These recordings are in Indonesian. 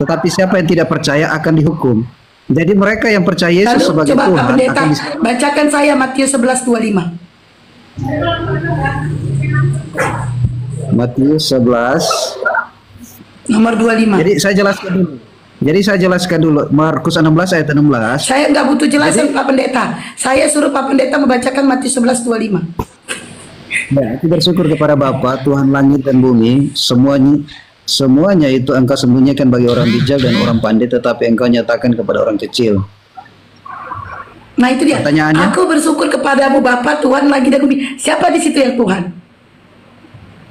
tetapi siapa yang tidak percaya akan dihukum. Jadi mereka yang percaya Yesus Lalu sebagai coba Pak Tuhan Pendeta akan bacakan saya Matius 11:25. Matius 11 Nomor 25. Jadi saya jelaskan dulu Markus 16 ayat 16. Saya nggak butuh jelasan Pak Pendeta. Saya suruh Pak Pendeta membacakan Matius 11:25. Ya, aku bersyukur kepada Bapa Tuhan langit dan bumi, semuanya itu engkau sembunyikan bagi orang bijak dan orang pandai, tetapi engkau nyatakan kepada orang kecil. Nah itu dia. Pertanyaannya? Aku bersyukur kepadamu Bapa Tuhan langit dan bumi. Siapa di situ yang Tuhan?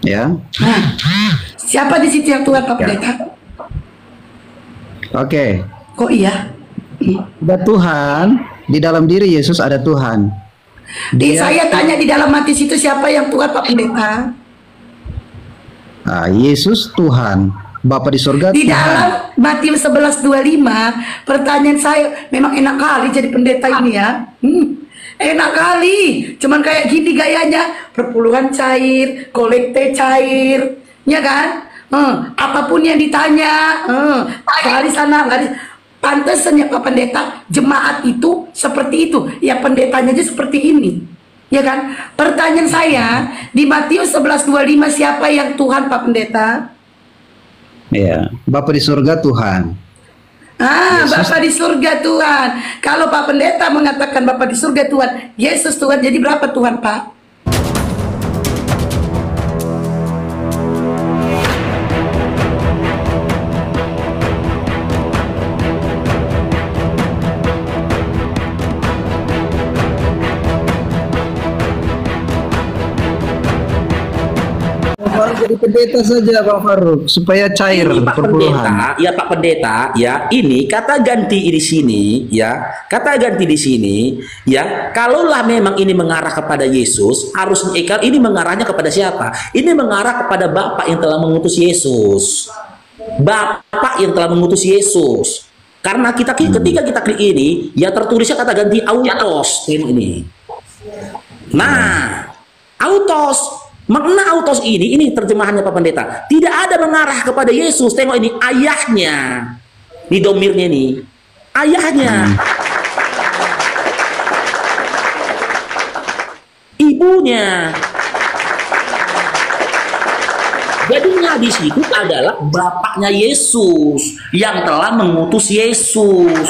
Ya. Nah, siapa di situ yang Tuhan Pak Pendeta? Oke. Kok iya? Ada Tuhan, di dalam diri Yesus ada Tuhan. Saya tanya di dalam Matius itu siapa yang Tuhan Pak Pendeta? Yesus Tuhan, Bapa di surga Di Tuhan. dalam Matius 11:25, pertanyaan saya, memang enak kali jadi pendeta ini ya. Enak kali, cuman kayak gini gayanya, perpuluhan cair, kolekte cair, ya kan? Apapun yang ditanya, lari sana, lari. Pantesan ya Pak Pendeta, jemaat itu seperti itu, ya pendetanya aja seperti ini, ya kan? Pertanyaan saya di Matius 11:25 siapa yang Tuhan Pak Pendeta? Ya, Bapa di surga Tuhan. Yesus. Bapa di surga Tuhan. Kalau Pak Pendeta mengatakan Bapa di surga Tuhan, Yesus Tuhan, jadi berapa Tuhan Pak? Jadi pendeta saja Bang Faruk supaya cair ini Pak perpuluhan. Pendeta, ya Pak Pendeta, ya ini kata ganti di sini, ya kata ganti di sini, ya kalaulah memang ini mengarah kepada Yesus, harus ini mengarahnya kepada siapa? Ini mengarah kepada Bapa yang telah mengutus Yesus, Bapa yang telah mengutus Yesus. Karena ketika kita klik ini, ya tertulisnya kata ganti autos ini. Nah, autos. Makna autos ini terjemahannya Pak Pendeta, tidak ada mengarah kepada Yesus. Tengok ini ayahnya, ini domirnya nih, ayahnya, ibunya. Jadinya di situ adalah bapaknya Yesus yang telah mengutus Yesus.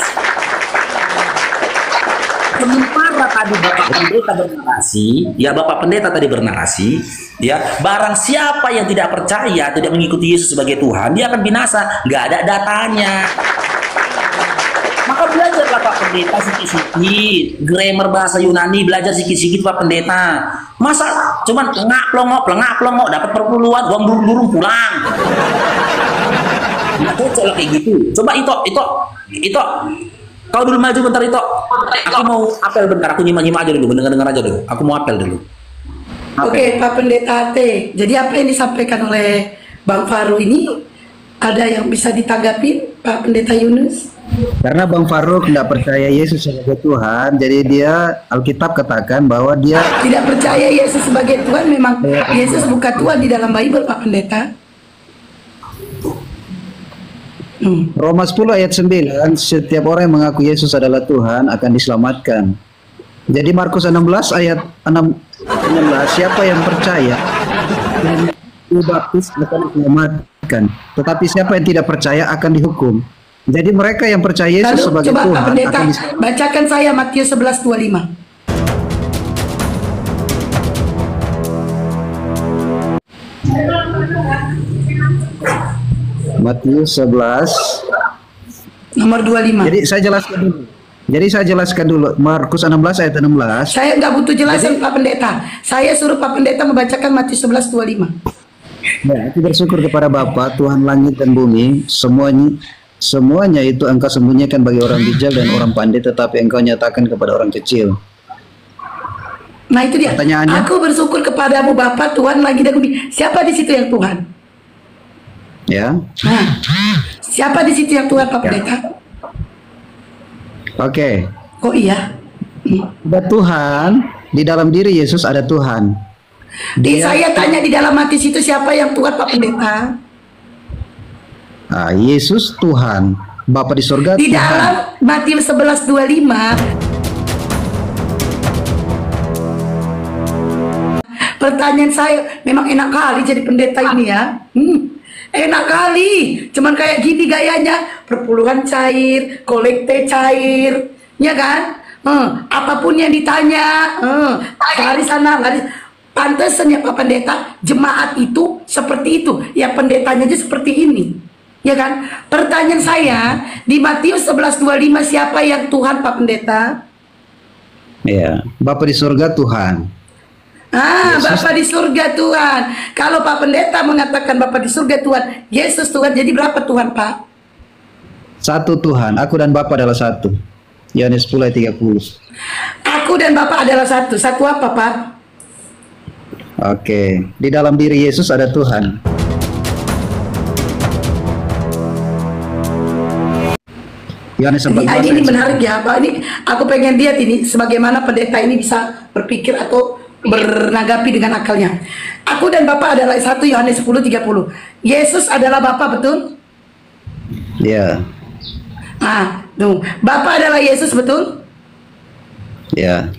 Sementara tadi Bapak Pendeta bernarasi, ya Bapak Pendeta tadi bernarasi, ya barang siapa yang tidak percaya, tidak mengikuti Yesus sebagai Tuhan, dia akan binasa, nggak ada datanya. Maka belajar Bapak Pendeta sikit-sikit, grammar bahasa Yunani, belajar sikit-sikit Pak Pendeta. Masa cuman plengak plongok, dapat perpuluhan, uang burung-burung pulang. Nggak cocok lah kayak gitu. Coba itu. Kau dulu maju bentar itu. Aku mau apel bentar. Aku nyimak aja dulu, dengar aja dulu. Aku mau apel dulu. Oke, Pak Pendeta T. Jadi apa yang disampaikan oleh Bang Faru ini ada yang bisa ditanggapi Pak Pendeta Yunus? Karena Bang Faruk tidak percaya Yesus sebagai Tuhan, jadi dia Alkitab katakan bahwa dia tidak percaya Yesus sebagai Tuhan. Memang Yesus bukan Tuhan di dalam Bible Pak Pendeta. Roma 10 ayat 9, setiap orang yang mengaku Yesus adalah Tuhan akan diselamatkan. Jadi Markus 16 ayat 16, siapa yang percaya dan dibaptis akan diselamatkan, tetapi siapa yang tidak percaya akan dihukum. Jadi mereka yang percaya Yesus sebagai coba Tuhan Pak Pendeta akan bacakan saya Matius 11:25. Matius 11 nomor 25. Jadi saya jelaskan dulu Markus 16 ayat 16. Saya nggak butuh jelasan Pak Pendeta. Saya suruh Pak Pendeta membacakan Matius 11:25. Ya, aku bersyukur kepada Bapa Tuhan langit dan bumi, semuanya itu engkau sembunyikan bagi orang bijak dan orang pandai, tetapi engkau nyatakan kepada orang kecil. Nah itu dia. Pertanyaannya? Aku bersyukur kepadamu Bapa Tuhan langit dan bumi. Siapa di situ yang Tuhan? Ya. Nah, siapa di situ yang Tuhan Pak Pendeta? Oke. Kok iya? Ada Tuhan, di dalam diri Yesus ada Tuhan. Saya tanya di dalam Matius itu siapa yang Tuhan Pak Pendeta? Yesus Tuhan, Bapa di surga Di Tuhan. dalam Matius 11:25, pertanyaan saya, memang enak kali jadi pendeta ini ya. Enak kali, cuman kayak gini gayanya, perpuluhan cair, kolekte cair, ya kan? Apapun yang ditanya, lari sana, lari. Pantesan ya Pak Pendeta, jemaat itu seperti itu, ya pendetanya aja seperti ini, ya kan? Pertanyaan saya, di Matius 11:25 siapa yang Tuhan Pak Pendeta? Ya, Bapa di surga Tuhan. Yesus. Bapa di surga Tuhan. Kalau Pak Pendeta mengatakan Bapa di surga Tuhan, Yesus Tuhan, jadi berapa Tuhan Pak? Satu Tuhan, aku dan Bapa adalah satu. Yohanes 10 ayat 30. Aku dan Bapa adalah satu. Satu apa Pak? Oke, di dalam diri Yesus ada Tuhan. Yohanes 14 Ini ayat menarik ya Pak. Ini aku pengen lihat ini sebagaimana pendeta ini bisa berpikir atau bernagapi dengan akalnya. Aku dan Bapa adalah satu, Yohanes 10:30. Yesus adalah Bapa, betul? Ya, Tuh. Bapa adalah Yesus, betul? ya.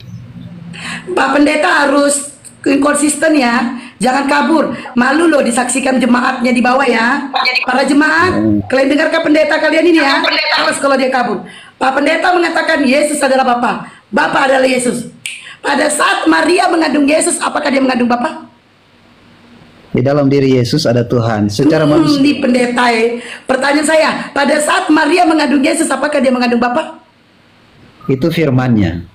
Pak Pendeta harus konsisten ya, jangan kabur. Malu loh disaksikan jemaatnya di bawah ya. Para jemaat, kalian dengarkan pendeta kalian ini ya. Awas kalau dia kabur. Pak Pendeta mengatakan Yesus adalah Bapa, Bapa adalah Yesus. Pada saat Maria mengandung Yesus, apakah dia mengandung Bapa? Di dalam diri Yesus ada Tuhan. Secara manusia. Di pendeta pertanyaan saya, pada saat Maria mengandung Yesus, apakah dia mengandung Bapa? Itu firman-Nya.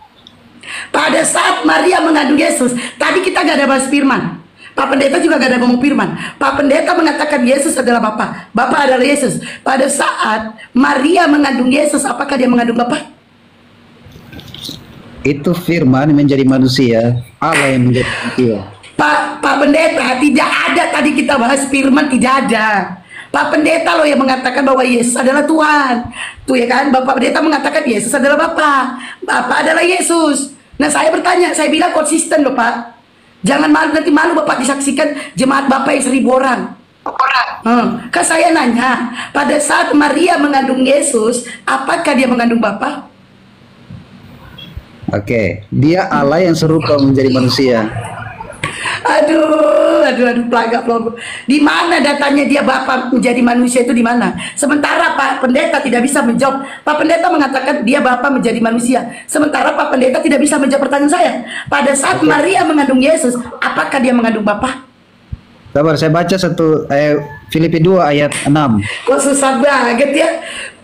Pada saat Maria mengandung Yesus, tadi kita gak ada bahas firman. Pak Pendeta juga gak ada ngomong firman. Pak Pendeta mengatakan Yesus adalah Bapa, Bapa adalah Yesus. Pada saat Maria mengandung Yesus, apakah dia mengandung Bapa? Itu firman menjadi manusia, Allah yang menjadi manusia. Pak Pendeta, tidak ada tadi kita bahas firman, tidak ada. Pak Pendeta loh yang mengatakan bahwa Yesus adalah Tuhan. Tuh ya kan, Bapak Pendeta mengatakan Yesus adalah Bapa, Bapa adalah Yesus. Nah saya bertanya, saya bilang konsisten loh Pak. Jangan malu, nanti malu Bapak disaksikan jemaat Bapak yang 1000 orang. Kan saya nanya, pada saat Maria mengandung Yesus, apakah dia mengandung Bapa? Oke, dia Allah yang serupa menjadi manusia. Aduh, pelagak. Di mana datanya dia Bapa menjadi manusia itu di mana? Sementara Pak Pendeta tidak bisa menjawab. Pak Pendeta mengatakan dia Bapa menjadi manusia. Sementara Pak Pendeta tidak bisa menjawab pertanyaan saya. Pada saat Maria mengandung Yesus, apakah dia mengandung Bapa? Sabar, saya baca Filipi 2 ayat 6. Kok susah banget ya?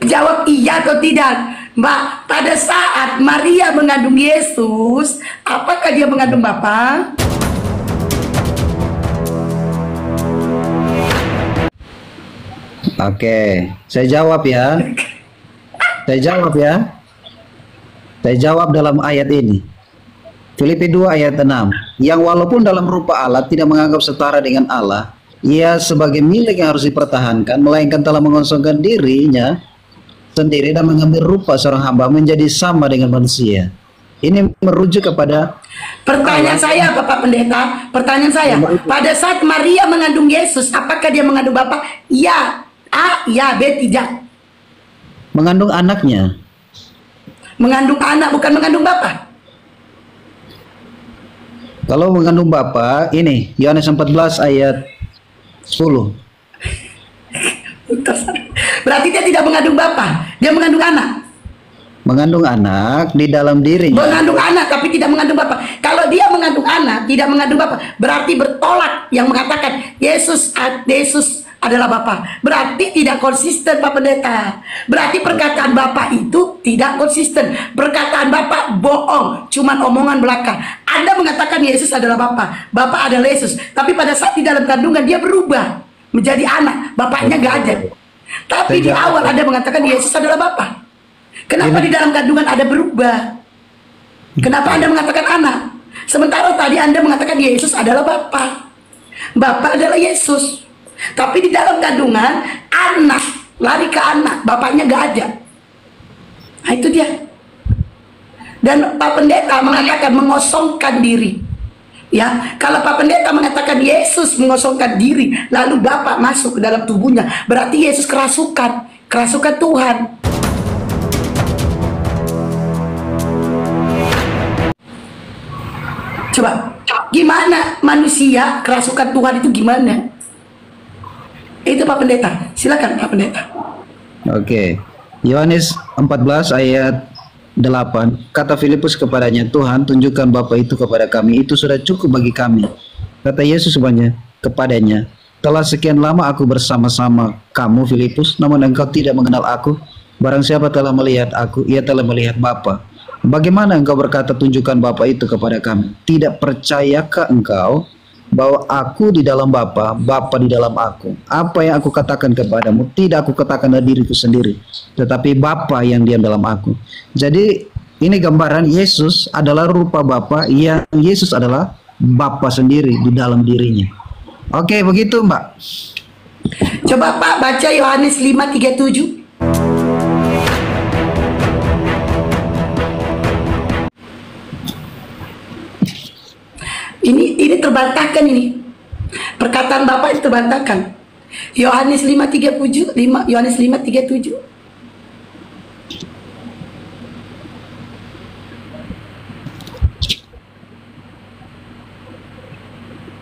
Jawab iya atau tidak. Mbak, pada saat Maria mengandung Yesus, apakah dia mengandung Bapa? Oke, saya jawab ya. Saya jawab dalam ayat ini. Filipi 2 ayat 6. Yang walaupun dalam rupa Allah tidak menganggap setara dengan Allah, ia sebagai milik yang harus dipertahankan, melainkan telah mengosongkan dirinya sendiri dan mengambil rupa seorang hamba menjadi sama dengan manusia. Ini merujuk kepada pertanyaan saya, Bapak Pendeta. Pertanyaan saya, pada saat Maria mengandung Yesus, apakah dia mengandung Bapa? Ya. A, ya, B, tidak. Mengandung anaknya. Mengandung anak, bukan mengandung Bapa. Kalau mengandung Bapa, ini Yohanes 14 ayat 10. Berarti dia tidak mengandung Bapa, dia mengandung anak. Mengandung anak di dalam dirinya. Mengandung anak tapi tidak mengandung Bapa. Kalau dia mengandung anak, tidak mengandung Bapa, berarti bertolak yang mengatakan Yesus adalah Bapa. Berarti tidak konsisten Pak Pendeta. Berarti perkataan Bapak itu tidak konsisten. Perkataan Bapak bohong, cuman omongan belaka. Anda mengatakan Yesus adalah Bapa, Bapa adalah Yesus. Tapi pada saat di dalam kandungan dia berubah menjadi anak, bapaknya gak ada. Tapi di awal Anda mengatakan Yesus adalah Bapa. Kenapa di dalam kandungan ada berubah? Kenapa Anda mengatakan anak? Sementara tadi Anda mengatakan Yesus adalah Bapa, Bapa adalah Yesus. Tapi di dalam kandungan anak lari ke anak, bapaknya gak ada. Nah itu dia. Dan Pak Pendeta mengatakan mengosongkan diri. Ya, kalau Pak Pendeta mengatakan Yesus mengosongkan diri, lalu Bapak masuk ke dalam tubuhnya, berarti Yesus kerasukan Tuhan. Coba, gimana manusia kerasukan Tuhan itu gimana? Itu Pak Pendeta, silakan Pak Pendeta. Oke. Yohanes 14 ayat 8. Kata Filipus kepadanya, Tuhan, tunjukkan Bapa itu kepada kami, itu sudah cukup bagi kami. Kata Yesus kepadanya, telah sekian lama aku bersama-sama kamu, Filipus, namun engkau tidak mengenal aku. Barang siapa telah melihat aku, ia telah melihat Bapa. Bagaimana engkau berkata, tunjukkan Bapa itu kepada kami? Tidak percayakah engkau bahwa aku di dalam Bapa, Bapa di dalam aku? Apa yang aku katakan kepadamu, tidak aku katakan dari diriku sendiri, tetapi Bapa yang diam dalam aku. Jadi ini gambaran Yesus adalah rupa Bapa, yang Yesus adalah Bapa sendiri di dalam dirinya. Oke, begitu Mbak. Coba Pak baca Yohanes 5:37. Ini terbantahkan ini. Perkataan Bapak itu terbantahkan. Yohanes 5:37, Yohanes 5:37.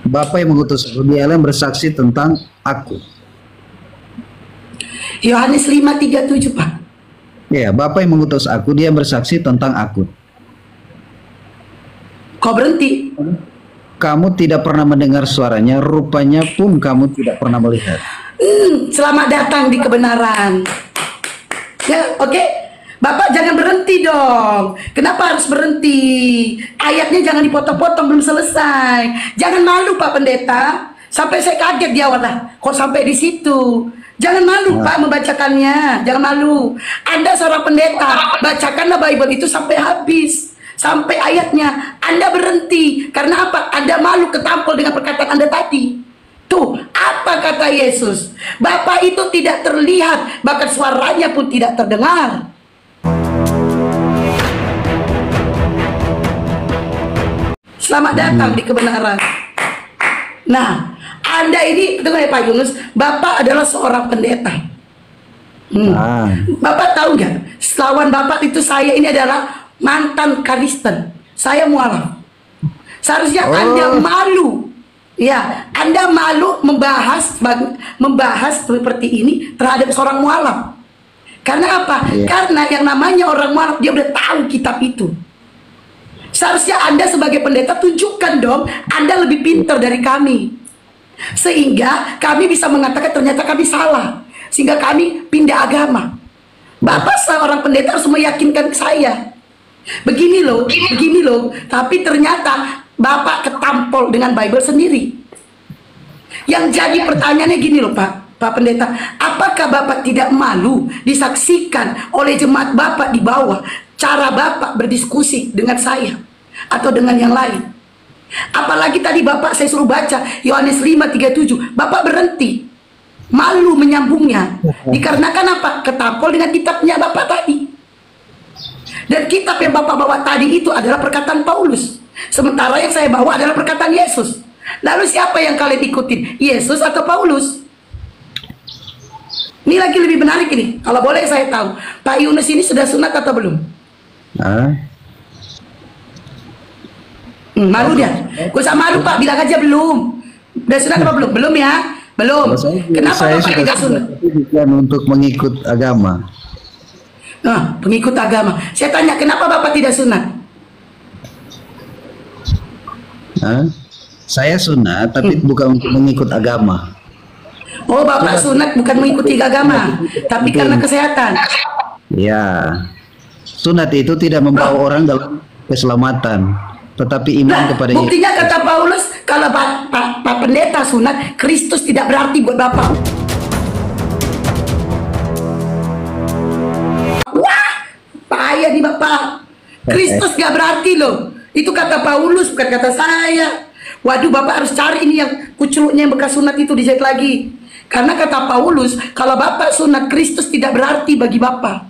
Bapa yang mengutus aku, dialah yang bersaksi tentang aku. Yohanes 5:37, Pak. Ya, Bapa yang mengutus aku, dia yang bersaksi tentang aku. Kau berhenti. Kamu tidak pernah mendengar suaranya, rupanya pun kamu tidak pernah melihat. Selamat datang di kebenaran. Ya, oke. Bapak jangan berhenti dong. Kenapa harus berhenti? Ayatnya jangan dipotong-potong, belum selesai. Jangan malu Pak Pendeta. Sampai saya kaget di awal lah. Kok sampai di situ? Jangan malu Pak membacakannya. Jangan malu. Anda seorang pendeta, bacakanlah Bible itu sampai habis. Sampai ayatnya. Anda berhenti. Karena apa? Anda malu ketampol dengan perkataan Anda tadi. Tuh, apa kata Yesus? Bapa itu tidak terlihat, bahkan suaranya pun tidak terdengar. Selamat datang di kebenaran. Nah, Anda ini, dengar ya Pak Yunus, Bapak adalah seorang pendeta. Bapak tahu nggak? Lawan Bapak itu saya ini adalah mantan Kristen. Saya mualaf. Seharusnya Anda malu. Ya, Anda malu membahas seperti ini terhadap seorang mualaf. Karena apa? Karena yang namanya orang mualaf, dia udah tahu kitab itu. Seharusnya Anda sebagai pendeta tunjukkan dong, Anda lebih pintar dari kami. Sehingga kami bisa mengatakan ternyata kami salah. Sehingga kami pindah agama. Bapak seorang pendeta harus meyakinkan saya. Begini loh. Tapi ternyata Bapak ketampol dengan Bible sendiri. Yang jadi pertanyaannya gini loh Pak Pendeta. Apakah Bapak tidak malu disaksikan oleh jemaat Bapak di bawah cara Bapak berdiskusi dengan saya atau dengan yang lain? Apalagi tadi Bapak saya suruh baca Yohanes 5:37, Bapak berhenti, malu menyambungnya. Dikarenakan apa? Ketampol dengan kitabnya Bapak tadi. Dan kitab yang Bapak bawa tadi itu adalah perkataan Paulus, sementara yang saya bawa adalah perkataan Yesus. Lalu siapa yang kalian ikutin? Yesus atau Paulus? Ini lagi lebih menarik ini. Kalau boleh saya tahu, Pak Yunus ini sudah sunat atau belum? Malu dia. Gak usah malu Pak, bilang aja belum. Udah sunat apa belum? Belum ya? Belum. Kenapa Bapak tidak sunat? Bukan untuk mengikut agama. Pengikut agama. Saya tanya, kenapa Bapak tidak sunat? Saya sunat, tapi bukan untuk mengikut agama. Oh, Bapak sunat bukan mengikuti agama, tapi karena kesehatan. Ya, sunat itu tidak membawa orang dalam keselamatan, tetapi iman kepada Yesus. Buktinya kata Paulus, kalau Pak Pendeta sunat, Kristus tidak berarti buat Bapak. Wah, payah nih Bapak. Kristus gak berarti loh. Itu kata Paulus, bukan kata saya. Waduh, Bapak harus cari ini yang kuculuknya yang bekas sunat itu dijahit lagi. Karena kata Paulus, kalau Bapak sunat, Kristus tidak berarti bagi Bapak.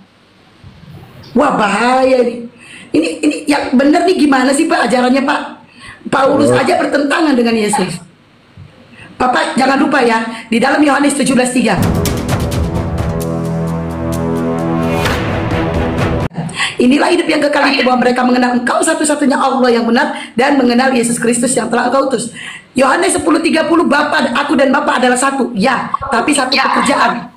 Wah, bahaya nih. Ini yang benar nih gimana sih Pak ajarannya Pak? Paulus aja bertentangan dengan Yesus. Bapak jangan lupa ya, di dalam Yohanes 17:3. Inilah hidup yang kekal itu, bahwa mereka mengenal Engkau satu-satunya Allah yang benar, dan mengenal Yesus Kristus yang telah Engkau utus. Yohanes 10:30, Aku dan Bapa adalah satu. Ya, tapi satu pekerjaan.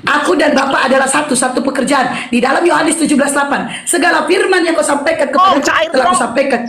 Aku dan Bapa adalah satu pekerjaan. Di dalam Yohanes 17:8, segala firman yang kau sampaikan kepada telah kau sampaikan.